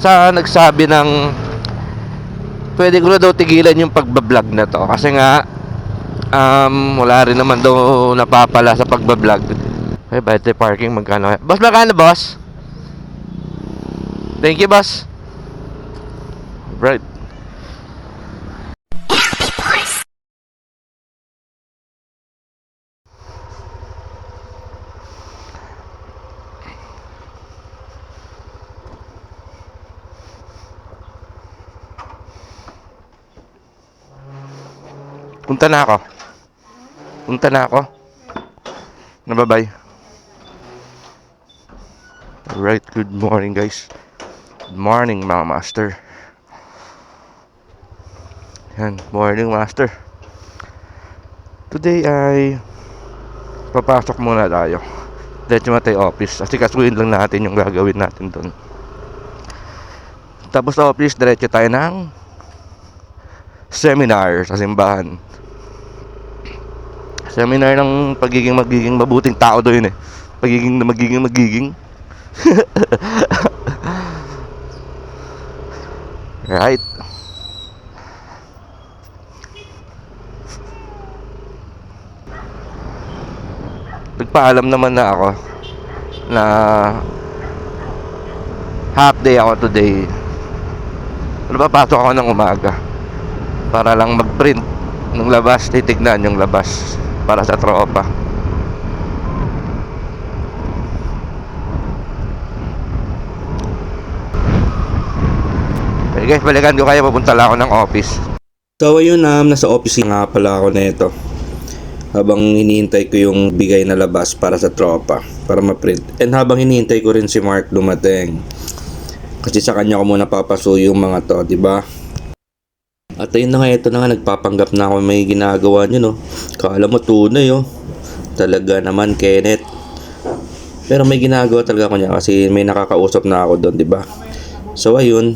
sa nagsabi ng pwede ko na daw tigilan yung pagbablog na to kasi nga wala rin naman daw napapala sa pagbablog. Okay, bayad parking magkano? Boss, magkano boss? Thank you boss. Right. Punta na ako. Nababay. Alright, good morning guys. Good morning mga master. Yan, morning master. Today ay papasok muna tayo. Diretso na tayo office. Kasi kasuin lang natin yung gagawin natin doon. Tapos sa office, diretso tayo ng seminar sa simbahan. Seminar ng magiging mabuting tao doon eh. Magiging right. Nagpaalam naman na ako na half day ako today. Papasok ako ng umaga para lang mag-print ng labas, titignan yung labas para sa tropa. Okay guys, balikan ko kayo, pupunta lang ako ng office. So ayun, nasa office nga pala ako nito. Habang hinihintay ko yung bigay na labas para sa tropa, para ma-print. And habang hinihintay ko rin si Mark dumating. Kasi sa kanya ko muna papasuyo yung mga to, di ba? At ayun na nga, ito na nga, nagpapanggap na ako may ginagawa nyo, no? Kala mo tunay, oh. Talaga naman, Kenneth. Pero may ginagawa talaga ako niya kasi may nakakausap na ako doon, di ba? So ayun.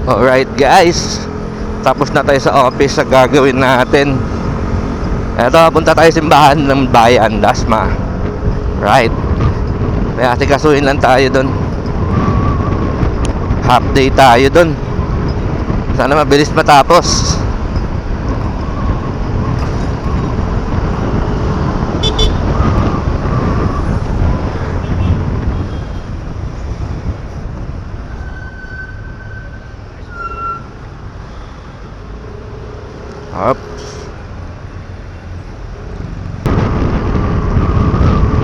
Alright guys, tapos na tayo sa office sa gagawin natin. Eto, punta tayo simbahan ng bayan, Dasma. Right. May asikasuhin lang tayo doon. Half day tayo doon. Sana mabilis matapos. Up.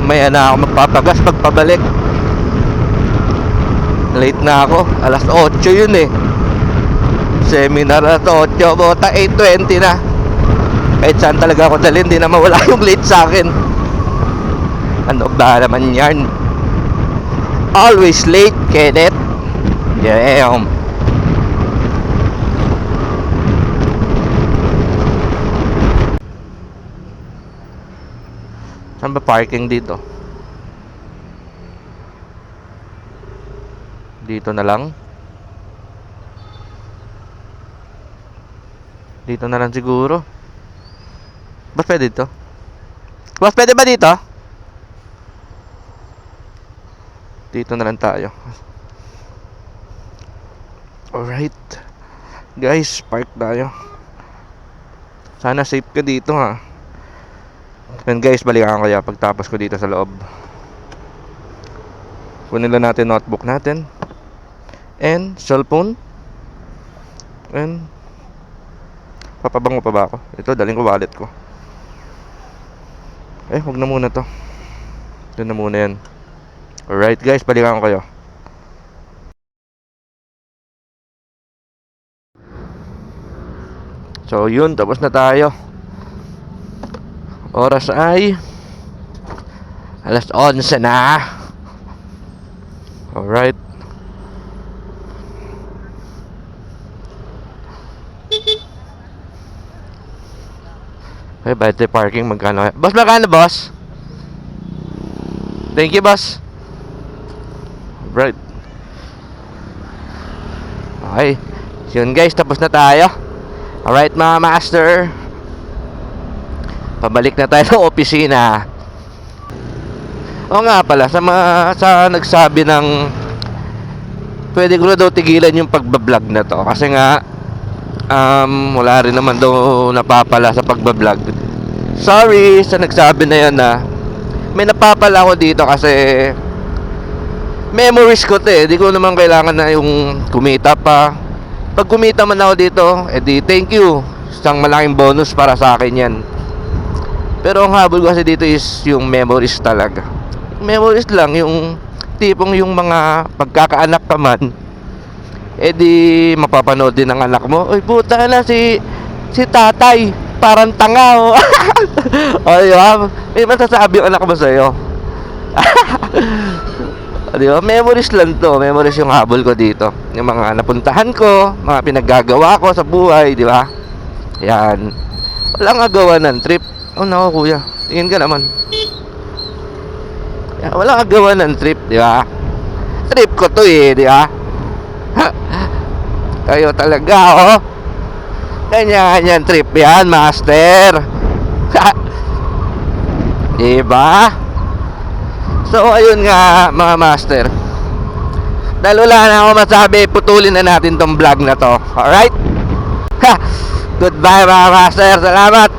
Maya na ako magpapagas pagpabalik. Late na ako. Alas 8 yun eh. Seminar at 8. Bota 8:20 na. Kahit saan talaga ako dalhin, hindi na mawala yung late sa akin. Ano ba naman yan? Always late, Kenneth. Yeah. Saan ba parking dito? Dito na lang. Dito na lang siguro. Boss, pwede dito? Boss, pwede ba dito? Dito na lang tayo. Alright. Guys, park tayo. Sana safe ka dito ha. And guys, balikan ko kaya pagtapos ko dito sa loob. Kunin lang natin notebook natin and cellphone. And papabango pa ba ako? Ito, daling ko wallet ko. Huwag na muna to. Ito na muna yan. Alright guys, balikan ko kayo. So yun, tapos na tayo. Oras ay alas 11 na. Alright. Okay, bayad parking magkano? Boss, magkano boss? Thank you boss. Right. Okay. Yun guys, tapos na tayo. Alright mga master, pabalik na tayo sa opisina. Oo nga pala, sa nagsabi ng pwede ko na daw tigilan yung pagbablog na to. Kasi nga, wala rin naman daw napapala sa pagbablog. Sorry sa nagsabi na yan na may napapala ako dito kasi memories ko to eh. Di ko naman kailangan na yung kumita pa. Pag kumita man ako dito, edi thank you. Isang malaking bonus para sa akin yan. Pero ang habol ko kasi dito is yung memories talaga. Memories lang, yung tipong yung mga pagkakaanak ka man, edi mapapanood din ng anak mo. Uy, puta na si tatay, parang tanga oh. O diba? May masasabi yung anak mo sa'yo. Di ba? Memories lang to. Memories yung habol ko dito. Yung mga napuntahan ko, mga pinaggagawa ko sa buhay, di ba? Yan. Walang agawan ng trip. Oh, nako kuya. Tingin ka naman. Yan, walang agawan ng trip, di ba? Trip ko to eh, di ba? Kayo talaga, oh. Ganyan trip yan, master. Di ba? So ayun nga mga master, dahil wala na ako masabi, putulin na natin tong vlog na to. Alright? Goodbye mga master, salamat.